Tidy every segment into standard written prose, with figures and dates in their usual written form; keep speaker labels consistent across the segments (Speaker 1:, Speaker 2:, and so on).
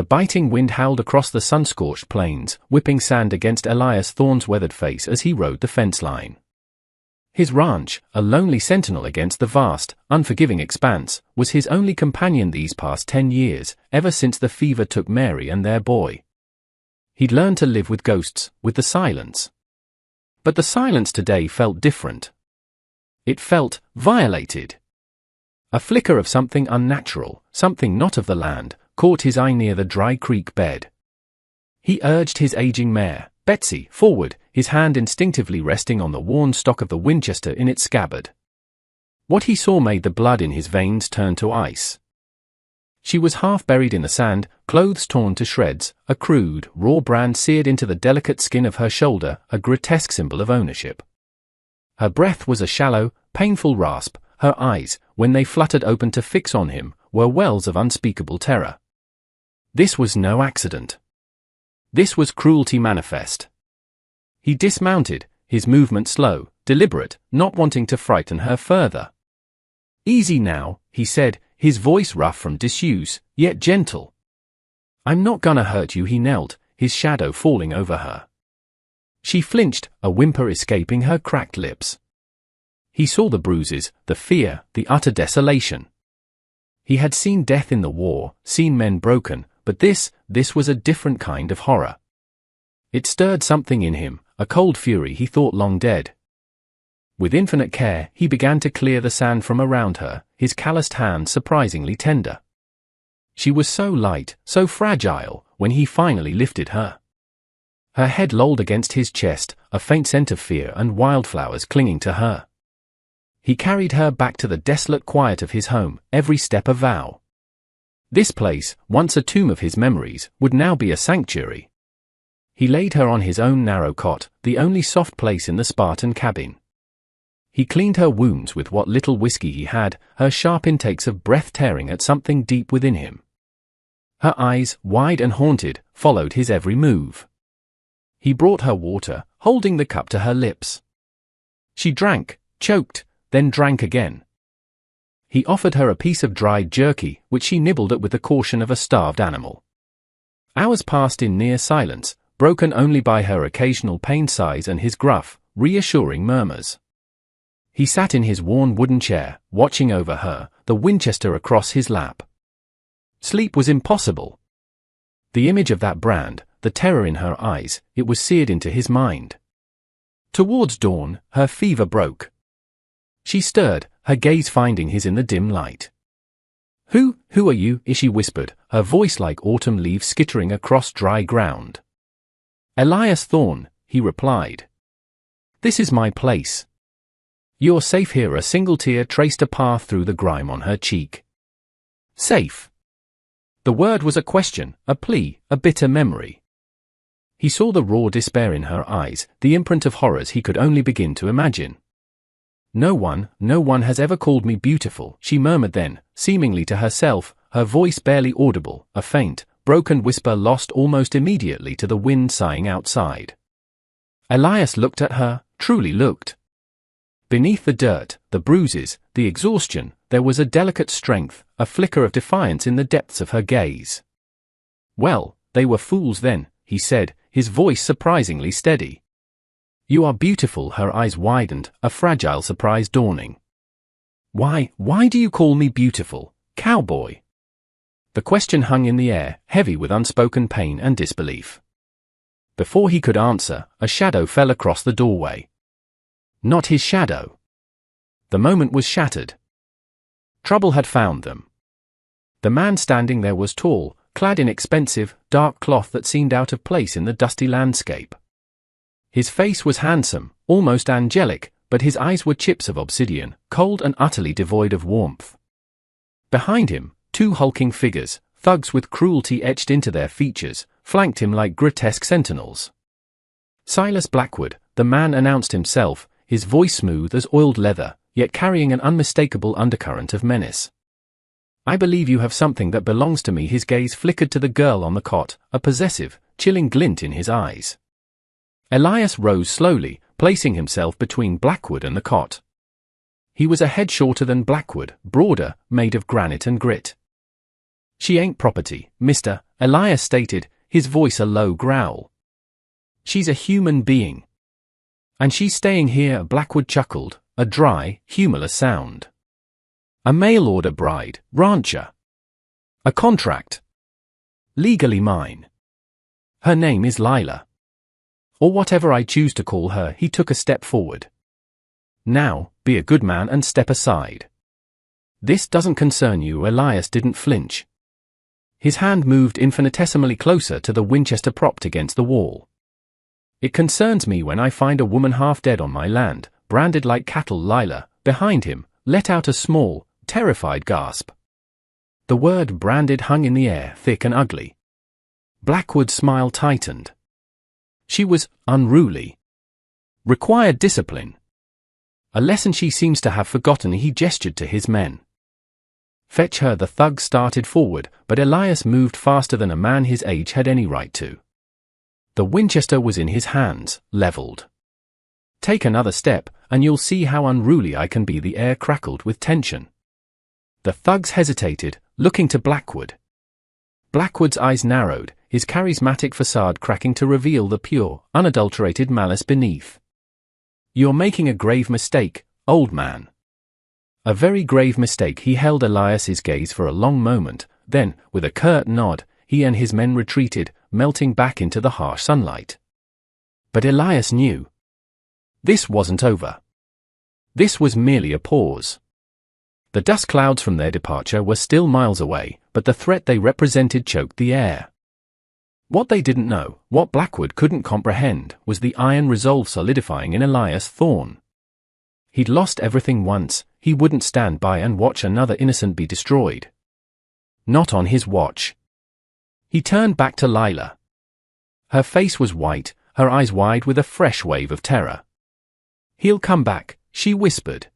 Speaker 1: The biting wind howled across the sun-scorched plains, whipping sand against Elias Thorne's weathered face as he rode the fence line. His ranch, a lonely sentinel against the vast, unforgiving expanse, was his only companion these past 10 years, ever since the fever took Mary and their boy. He'd learned to live with ghosts, with the silence. But the silence today felt different. It felt violated. A flicker of something unnatural, something not of the land, caught his eye near the dry creek bed. He urged his aging mare, Betsy, forward, his hand instinctively resting on the worn stock of the Winchester in its scabbard. What he saw made the blood in his veins turn to ice. She was half buried in the sand, clothes torn to shreds, a crude, raw brand seared into the delicate skin of her shoulder, a grotesque symbol of ownership. Her breath was a shallow, painful rasp, her eyes, when they fluttered open to fix on him, were wells of unspeakable terror. This was no accident. This was cruelty manifest. He dismounted, his movement slow, deliberate, not wanting to frighten her further. "Easy now," he said, his voice rough from disuse, yet gentle. "I'm not gonna hurt you," he knelt, his shadow falling over her. She flinched, a whimper escaping her cracked lips. He saw the bruises, the fear, the utter desolation. He had seen death in the war, seen men broken, but this was a different kind of horror. It stirred something in him, a cold fury he thought long dead. With infinite care, he began to clear the sand from around her, his calloused hands surprisingly tender. She was so light, so fragile, when he finally lifted her. Her head lolled against his chest, a faint scent of fear and wildflowers clinging to her. He carried her back to the desolate quiet of his home, every step a vow. This place, once a tomb of his memories, would now be a sanctuary. He laid her on his own narrow cot, the only soft place in the Spartan cabin. He cleaned her wounds with what little whiskey he had, her sharp intakes of breath tearing at something deep within him. Her eyes, wide and haunted, followed his every move. He brought her water, holding the cup to her lips. She drank, choked, then drank again. He offered her a piece of dried jerky, which she nibbled at with the caution of a starved animal. Hours passed in near silence, broken only by her occasional pained sighs and his gruff, reassuring murmurs. He sat in his worn wooden chair, watching over her, the Winchester across his lap. Sleep was impossible. The image of that brand, the terror in her eyes, it was seared into his mind. Towards dawn, her fever broke. She stirred, her gaze finding his in the dim light. Who are you?" she whispered, her voice like autumn leaves skittering across dry ground. "Elias Thorne," he replied. "This is my place." "You're safe here." A single tear traced a path through the grime on her cheek. Safe. The word was a question, a plea, a bitter memory. He saw the raw despair in her eyes, the imprint of horrors he could only begin to imagine. No one has ever called me beautiful," she murmured then, seemingly to herself, her voice barely audible, a faint, broken whisper lost almost immediately to the wind sighing outside. Elias looked at her, truly looked. Beneath the dirt, the bruises, the exhaustion, there was a delicate strength, a flicker of defiance in the depths of her gaze. "Well, they were fools then," he said, his voice surprisingly steady. "You are beautiful." Her eyes widened, a fragile surprise dawning. Why do you call me beautiful, cowboy?" The question hung in the air, heavy with unspoken pain and disbelief. Before he could answer, a shadow fell across the doorway. Not his shadow. The moment was shattered. Trouble had found them. The man standing there was tall, clad in expensive, dark cloth that seemed out of place in the dusty landscape. His face was handsome, almost angelic, but his eyes were chips of obsidian, cold and utterly devoid of warmth. Behind him, two hulking figures, thugs with cruelty etched into their features, flanked him like grotesque sentinels. Silas Blackwood, the man announced himself, his voice smooth as oiled leather, yet carrying an unmistakable undercurrent of menace. "I believe you have something that belongs to me." His gaze flickered to the girl on the cot, a possessive, chilling glint in his eyes. Elias rose slowly, placing himself between Blackwood and the cot. He was a head shorter than Blackwood, broader, made of granite and grit. She ain't property, mister, Elias stated, his voice a low growl. She's a human being. And she's staying here, Blackwood chuckled, a dry, humorless sound. A mail-order bride, rancher. A contract. Legally mine. Her name is Lila. Or whatever I choose to call her. He took a step forward. Now, be a good man and step aside. This doesn't concern you. Elias didn't flinch. His hand moved infinitesimally closer to the Winchester propped against the wall. It concerns me when I find a woman half dead on my land, branded like cattle. Lila, behind him, let out a small, terrified gasp. The word branded hung in the air, thick and ugly. Blackwood's smile tightened. She was unruly. Required discipline. A lesson she seems to have forgotten. He gestured to his men. Fetch her. The thug started forward, but Elias moved faster than a man his age had any right to. The Winchester was in his hands, leveled. Take another step, and you'll see how unruly I can be. The air crackled with tension. The thugs hesitated, looking to Blackwood. Blackwood's eyes narrowed, his charismatic facade cracking to reveal the pure, unadulterated malice beneath. You're making a grave mistake, old man. A very grave mistake. He held Elias's gaze for a long moment, then, with a curt nod, he and his men retreated, melting back into the harsh sunlight. But Elias knew. This wasn't over. This was merely a pause. The dust clouds from their departure were still miles away, but the threat they represented choked the air. What they didn't know, what Blackwood couldn't comprehend, was the iron resolve solidifying in Elias Thorne. He'd lost everything once. He wouldn't stand by and watch another innocent be destroyed. Not on his watch. He turned back to Lila. Her face was white, her eyes wide with a fresh wave of terror. He'll come back, she whispered.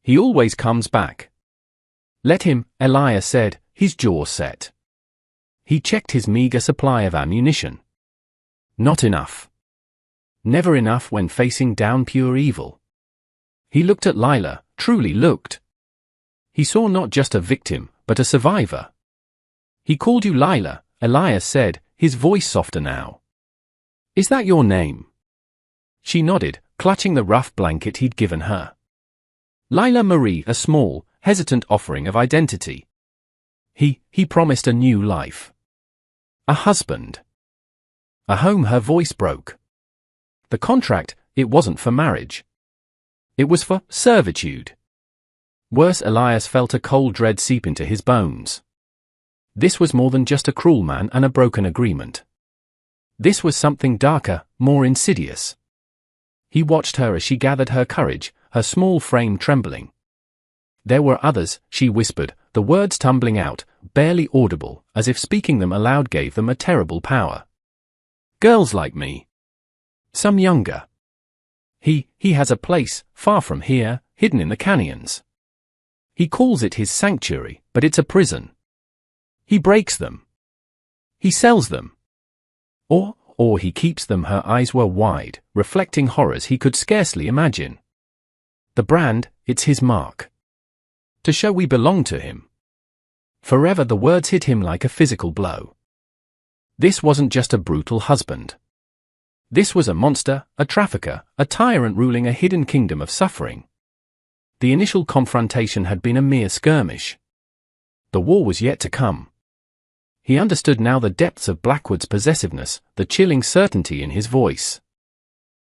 Speaker 1: He always comes back. Let him, Elias said, his jaw set. He checked his meager supply of ammunition. Not enough. Never enough when facing down pure evil. He looked at Lila, truly looked. He saw not just a victim, but a survivor. He called you Lila, Elias said, his voice softer now. Is that your name? She nodded, clutching the rough blanket he'd given her. Lila Marie, a small, hesitant offering of identity. He promised a new life. A husband. A home. Her voice broke. The contract, it wasn't for marriage. It was for servitude. Worse, Elias felt a cold dread seep into his bones. This was more than just a cruel man and a broken agreement. This was something darker, more insidious. He watched her as she gathered her courage, her small frame trembling. There were others, she whispered, the words tumbling out, barely audible, as if speaking them aloud gave them a terrible power. Girls like me. Some younger. He has a place, far from here, hidden in the canyons. He calls it his sanctuary, but it's a prison. He breaks them. He sells them. Or he keeps them. Her eyes were wide, reflecting horrors he could scarcely imagine. The brand, it's his mark. To show we belong to him. Forever. The words hit him like a physical blow. This wasn't just a brutal husband. This was a monster, a trafficker, a tyrant ruling a hidden kingdom of suffering. The initial confrontation had been a mere skirmish. The war was yet to come. He understood now the depths of Blackwood's possessiveness, the chilling certainty in his voice.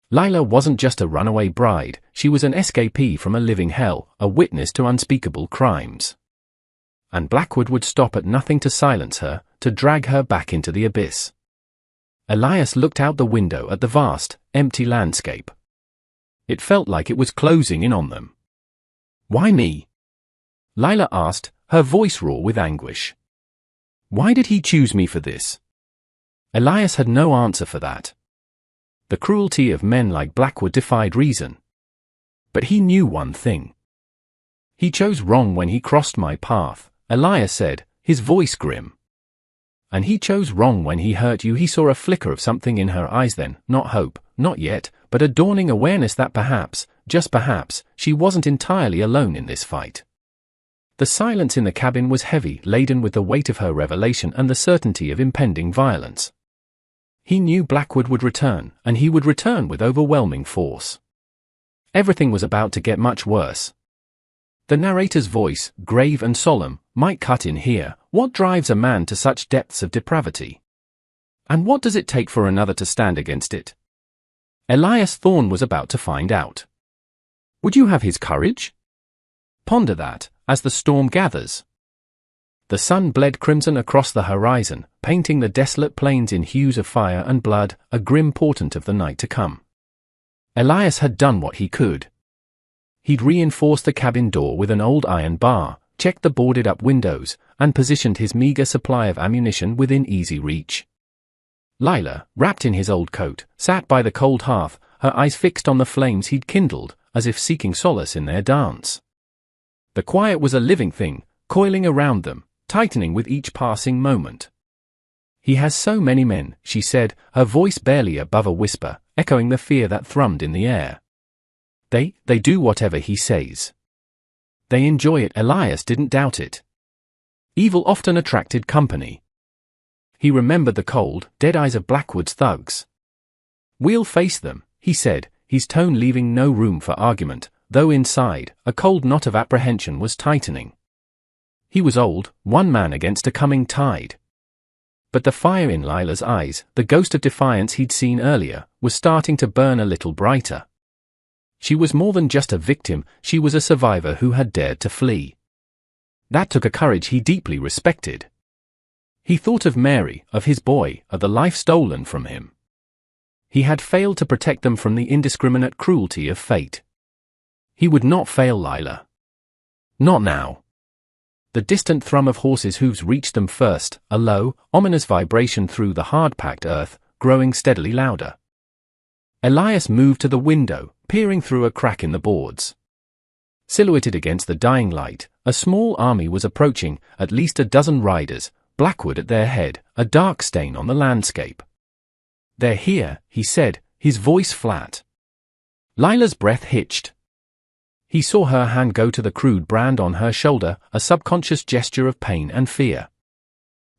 Speaker 1: Lila wasn't just a runaway bride, she was an escapee from a living hell, a witness to unspeakable crimes. And Blackwood would stop at nothing to silence her, to drag her back into the abyss. Elias looked out the window at the vast, empty landscape. It felt like it was closing in on them. Why me? Lila asked, her voice raw with anguish. Why did he choose me for this? Elias had no answer for that. The cruelty of men like Blackwood defied reason. But he knew one thing. He chose wrong when he crossed my path, Elias said, his voice grim. And he chose wrong when he hurt you. He saw a flicker of something in her eyes then, not hope, not yet, but a dawning awareness that perhaps, just perhaps, she wasn't entirely alone in this fight. The silence in the cabin was heavy, laden with the weight of her revelation and the certainty of impending violence. He knew Blackwood would return, and he would return with overwhelming force. Everything was about to get much worse. The narrator's voice, grave and solemn, might cut in here. What drives a man to such depths of depravity? And what does it take for another to stand against it? Elias Thorne was about to find out. Would you have his courage? Ponder that, as the storm gathers. The sun bled crimson across the horizon, painting the desolate plains in hues of fire and blood, a grim portent of the night to come. Elias had done what he could. He'd reinforced the cabin door with an old iron bar, checked the boarded-up windows, and positioned his meager supply of ammunition within easy reach. Lila, wrapped in his old coat, sat by the cold hearth, her eyes fixed on the flames he'd kindled, as if seeking solace in their dance. The quiet was a living thing, coiling around them, tightening with each passing moment. He has so many men, she said, her voice barely above a whisper, echoing the fear that thrummed in the air. They do whatever he says. They enjoy it. Elias didn't doubt it. Evil often attracted company. He remembered the cold, dead eyes of Blackwood's thugs. We'll face them, he said, his tone leaving no room for argument, though inside, a cold knot of apprehension was tightening. He was old, one man against a coming tide. But the fire in Lila's eyes, the ghost of defiance he'd seen earlier, was starting to burn a little brighter. She was more than just a victim, she was a survivor who had dared to flee. That took a courage he deeply respected. He thought of Mary, of his boy, of the life stolen from him. He had failed to protect them from the indiscriminate cruelty of fate. He would not fail Lila. Not now. The distant thrum of horses' hooves reached them first, a low, ominous vibration through the hard-packed earth, growing steadily louder. Elias moved to the window, peering through a crack in the boards. Silhouetted against the dying light, a small army was approaching, at least a dozen riders, Blackwood at their head, a dark stain on the landscape. They're here, he said, his voice flat. Lila's breath hitched. He saw her hand go to the crude brand on her shoulder, a subconscious gesture of pain and fear.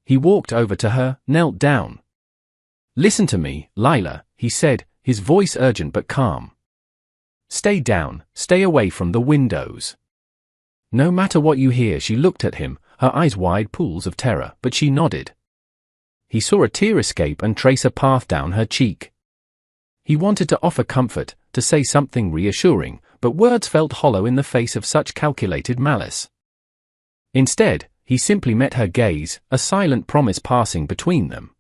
Speaker 1: He walked over to her, knelt down. Listen to me, Lila, he said, his voice urgent but calm. Stay down, stay away from the windows. No matter what you hear. She looked at him, her eyes wide pools of terror, but she nodded. He saw a tear escape and trace a path down her cheek. He wanted to offer comfort, to say something reassuring, but words felt hollow in the face of such calculated malice. Instead, he simply met her gaze, a silent promise passing between them.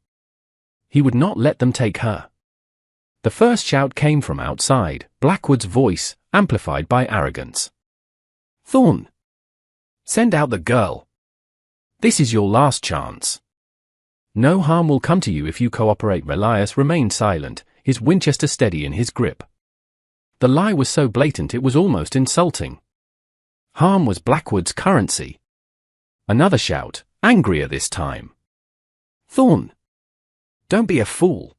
Speaker 1: He would not let them take her. The first shout came from outside, Blackwood's voice, amplified by arrogance. Thorne! Send out the girl. This is your last chance. No harm will come to you if you cooperate. Elias remained silent, his Winchester steady in his grip. The lie was so blatant it was almost insulting. Harm was Blackwood's currency. Another shout, angrier this time. Thorne! Don't be a fool.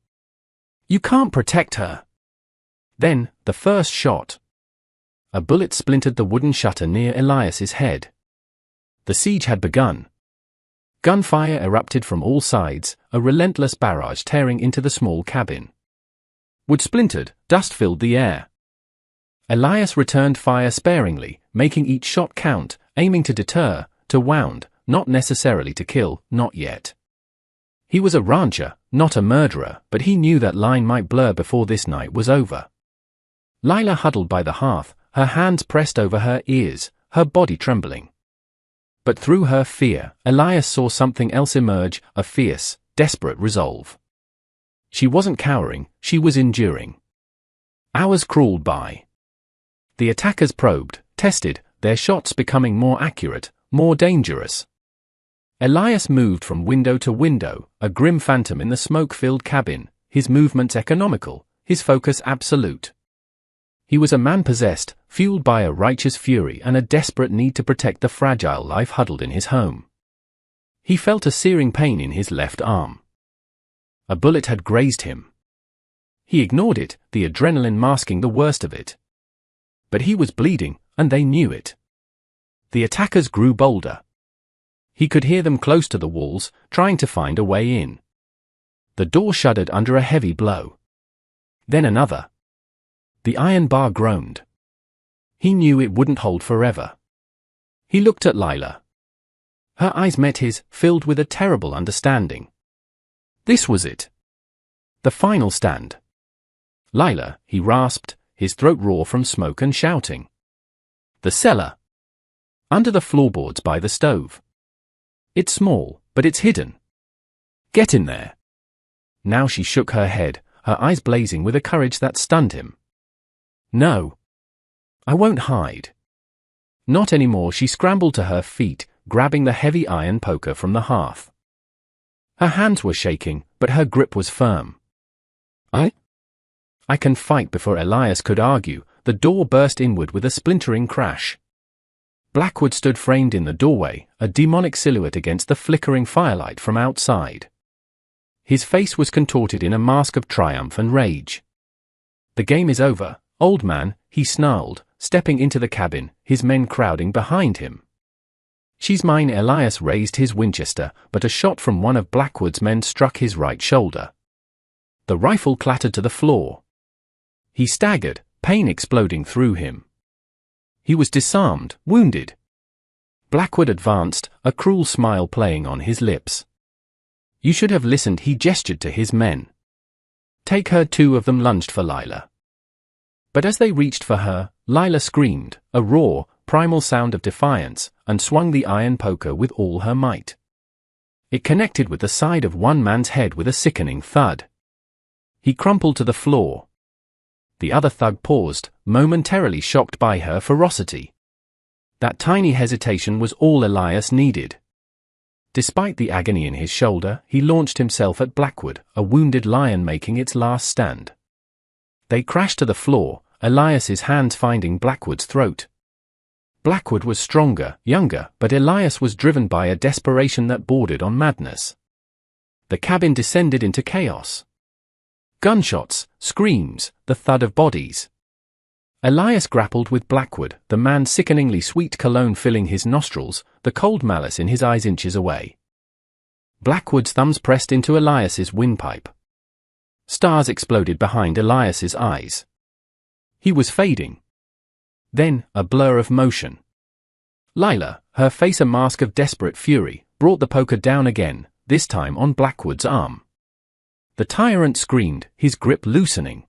Speaker 1: You can't protect her. Then, the first shot. A bullet splintered the wooden shutter near Elias's head. The siege had begun. Gunfire erupted from all sides, a relentless barrage tearing into the small cabin. Wood splintered, dust filled the air. Elias returned fire sparingly, making each shot count, aiming to deter, to wound, not necessarily to kill, not yet. He was a rancher, not a murderer, but he knew that line might blur before this night was over. Lila huddled by the hearth, her hands pressed over her ears, her body trembling. But through her fear, Elias saw something else emerge, a fierce, desperate resolve. She wasn't cowering, she was enduring. Hours crawled by. The attackers probed, tested, their shots becoming more accurate, more dangerous. Elias moved from window to window, a grim phantom in the smoke-filled cabin, his movements economical, his focus absolute. He was a man possessed, fueled by a righteous fury and a desperate need to protect the fragile life huddled in his home. He felt a searing pain in his left arm. A bullet had grazed him. He ignored it, the adrenaline masking the worst of it. But he was bleeding, and they knew it. The attackers grew bolder. He could hear them close to the walls, trying to find a way in. The door shuddered under a heavy blow. Then another. The iron bar groaned. He knew it wouldn't hold forever. He looked at Lila. Her eyes met his, filled with a terrible understanding. This was it. The final stand. Lila, he rasped, his throat raw from smoke and shouting. The cellar. Under the floorboards by the stove. It's small, but it's hidden. Get in there. Now she shook her head, her eyes blazing with a courage that stunned him. No. I won't hide. Not anymore. She scrambled to her feet, grabbing the heavy iron poker from the hearth. Her hands were shaking, but her grip was firm. I can fight. Before Elias could argue, the door burst inward with a splintering crash. Blackwood stood framed in the doorway, a demonic silhouette against the flickering firelight from outside. His face was contorted in a mask of triumph and rage. The game is over, old man, he snarled, stepping into the cabin, his men crowding behind him. She's mine. Elias raised his Winchester, but a shot from one of Blackwood's men struck his right shoulder. The rifle clattered to the floor. He staggered, pain exploding through him. He was disarmed, wounded. Blackwood advanced, a cruel smile playing on his lips. You should have listened. He gestured to his men. Take her. Two of them lunged for Lila. But as they reached for her, Lila screamed, a raw, primal sound of defiance, and swung the iron poker with all her might. It connected with the side of one man's head with a sickening thud. He crumpled to the floor. The other thug paused, momentarily shocked by her ferocity. That tiny hesitation was all Elias needed. Despite the agony in his shoulder, he launched himself at Blackwood, a wounded lion making its last stand. They crashed to the floor, Elias's hands finding Blackwood's throat. Blackwood was stronger, younger, but Elias was driven by a desperation that bordered on madness. The cabin descended into chaos. Gunshots, screams, the thud of bodies. Elias grappled with Blackwood, the man's sickeningly sweet cologne filling his nostrils, the cold malice in his eyes inches away. Blackwood's thumbs pressed into Elias's windpipe. Stars exploded behind Elias's eyes. He was fading. Then, a blur of motion. Lila, her face a mask of desperate fury, brought the poker down again, this time on Blackwood's arm. The tyrant screamed, his grip loosening.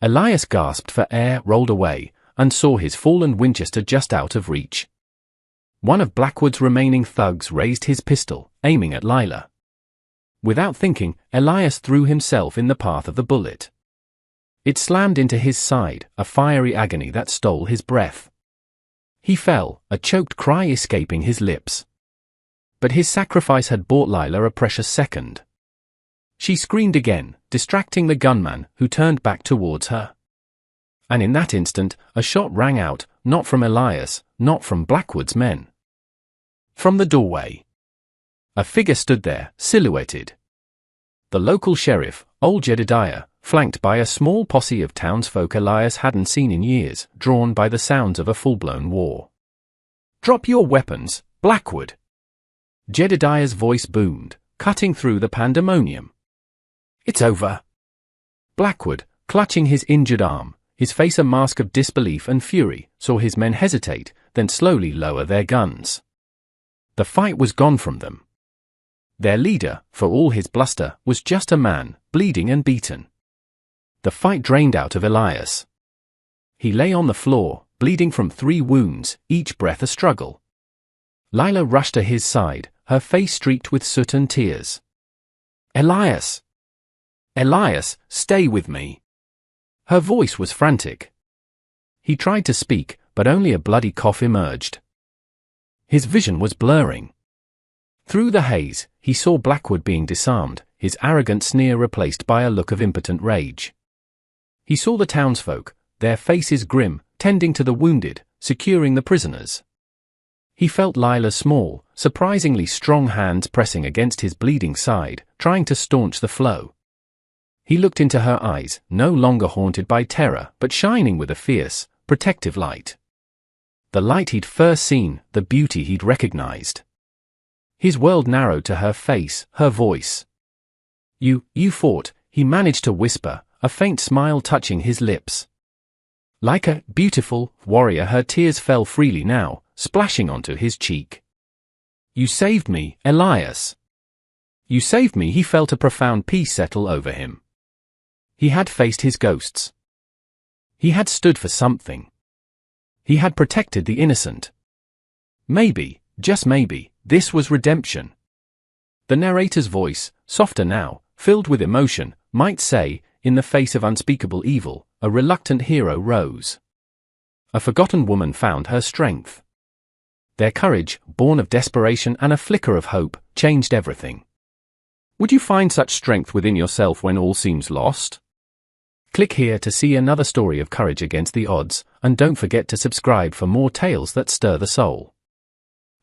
Speaker 1: Elias gasped for air, rolled away, and saw his fallen Winchester just out of reach. One of Blackwood's remaining thugs raised his pistol, aiming at Lila. Without thinking, Elias threw himself in the path of the bullet. It slammed into his side, a fiery agony that stole his breath. He fell, a choked cry escaping his lips. But his sacrifice had bought Lila a precious second. She screamed again, distracting the gunman, who turned back towards her. And in that instant, a shot rang out, not from Elias, not from Blackwood's men. From the doorway. A figure stood there, silhouetted. The local sheriff, old Jedediah, flanked by a small posse of townsfolk Elias hadn't seen in years, drawn by the sounds of a full-blown war. "Drop your weapons, Blackwood!" Jedediah's voice boomed, cutting through the pandemonium. "It's over." Blackwood, clutching his injured arm, his face a mask of disbelief and fury, saw his men hesitate, then slowly lower their guns. The fight was gone from them. Their leader, for all his bluster, was just a man, bleeding and beaten. The fight drained out of Elias. He lay on the floor, bleeding from 3 wounds, each breath a struggle. Lila rushed to his side, her face streaked with soot and tears. "Elias! Elias, stay with me!" Her voice was frantic. He tried to speak, but only a bloody cough emerged. His vision was blurring. Through the haze, he saw Blackwood being disarmed, his arrogant sneer replaced by a look of impotent rage. He saw the townsfolk, their faces grim, tending to the wounded, securing the prisoners. He felt Lila's small, surprisingly strong hands pressing against his bleeding side, trying to staunch the flow. He looked into her eyes, no longer haunted by terror, but shining with a fierce, protective light. The light he'd first seen, the beauty he'd recognized. His world narrowed to her face, her voice. You fought, he managed to whisper, a faint smile touching his lips. Like a beautiful warrior, her tears fell freely now, splashing onto his cheek. You saved me, Elias. You saved me. He felt a profound peace settle over him. He had faced his ghosts. He had stood for something. He had protected the innocent. Maybe, just maybe, this was redemption. The narrator's voice, softer now, filled with emotion, might say, in the face of unspeakable evil, a reluctant hero rose. A forgotten woman found her strength. Their courage, born of desperation and a flicker of hope, changed everything. Would you find such strength within yourself when all seems lost? Click here to see another story of courage against the odds, and don't forget to subscribe for more tales that stir the soul.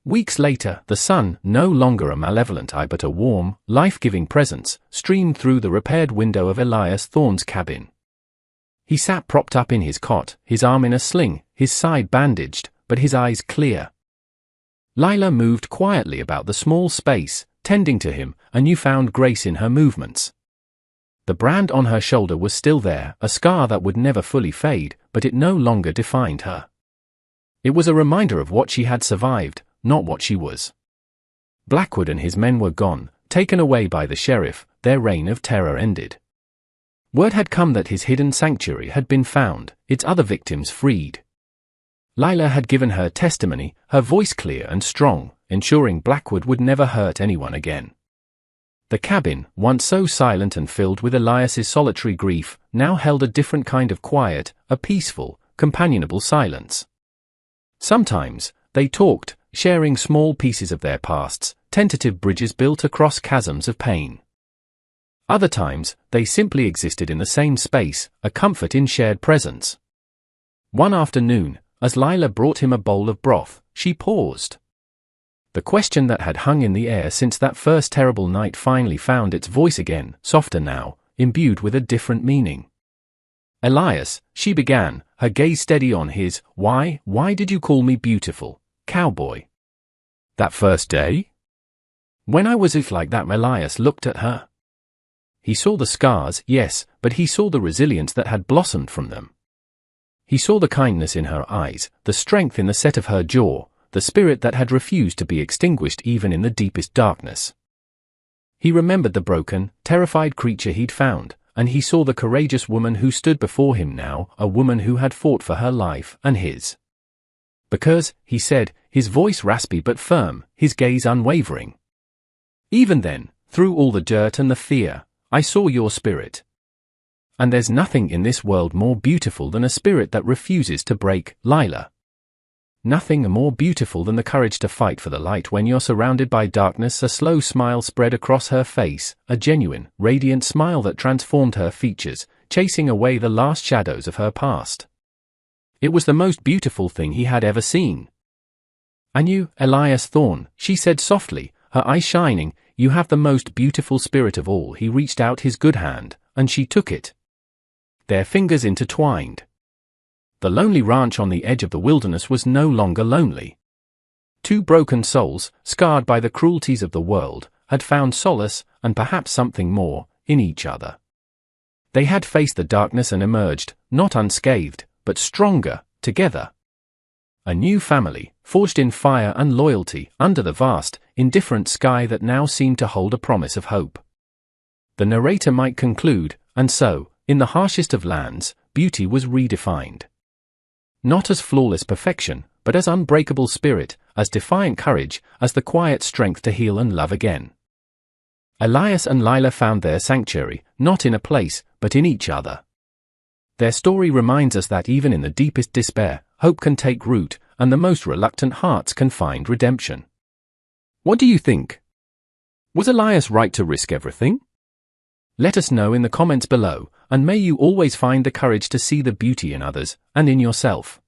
Speaker 1: Weeks later, the sun, no longer a malevolent eye but a warm, life-giving presence, streamed through the repaired window of Elias Thorne's cabin. He sat propped up in his cot, his arm in a sling, his side bandaged, but his eyes clear. Lila moved quietly about the small space, tending to him, a newfound grace in her movements. The brand on her shoulder was still there, a scar that would never fully fade, but it no longer defined her. It was a reminder of what she had survived, not what she was. Blackwood and his men were gone, taken away by the sheriff, their reign of terror ended. Word had come that his hidden sanctuary had been found, its other victims freed. Lila had given her testimony, her voice clear and strong, ensuring Blackwood would never hurt anyone again. The cabin, once so silent and filled with Elias's solitary grief, now held a different kind of quiet, a peaceful, companionable silence. Sometimes, they talked, sharing small pieces of their pasts, tentative bridges built across chasms of pain. Other times, they simply existed in the same space, a comfort in shared presence. One afternoon, as Lila brought him a bowl of broth, she paused. The question that had hung in the air since that first terrible night finally found its voice again, softer now, imbued with a different meaning. Elias, she began, her gaze steady on his, why did you call me beautiful, cowboy? That first day? When I was like that. Elias looked at her. He saw the scars, yes, but he saw the resilience that had blossomed from them. He saw the kindness in her eyes, the strength in the set of her jaw, the spirit that had refused to be extinguished even in the deepest darkness. He remembered the broken, terrified creature he'd found, and he saw the courageous woman who stood before him now, a woman who had fought for her life and his. Because, he said, his voice raspy but firm, his gaze unwavering. Even then, through all the dirt and the fear, I saw your spirit. And there's nothing in this world more beautiful than a spirit that refuses to break, Lila. Nothing more beautiful than the courage to fight for the light when you're surrounded by darkness. A slow smile spread across her face, a genuine, radiant smile that transformed her features, chasing away the last shadows of her past. It was the most beautiful thing he had ever seen. And you, Elias Thorne, she said softly, her eyes shining, you have the most beautiful spirit of all. He reached out his good hand, and she took it. Their fingers intertwined. The lonely ranch on the edge of the wilderness was no longer lonely. Two broken souls, scarred by the cruelties of the world, had found solace, and perhaps something more, in each other. They had faced the darkness and emerged, not unscathed, but stronger, together. A new family, forged in fire and loyalty, under the vast, indifferent sky that now seemed to hold a promise of hope. The narrator might conclude, and so, in the harshest of lands, beauty was redefined. Not as flawless perfection, but as unbreakable spirit, as defiant courage, as the quiet strength to heal and love again. Elias and Lila found their sanctuary, not in a place, but in each other. Their story reminds us that even in the deepest despair, hope can take root, and the most reluctant hearts can find redemption. What do you think? Was Elias right to risk everything? Let us know in the comments below, and may you always find the courage to see the beauty in others, and in yourself.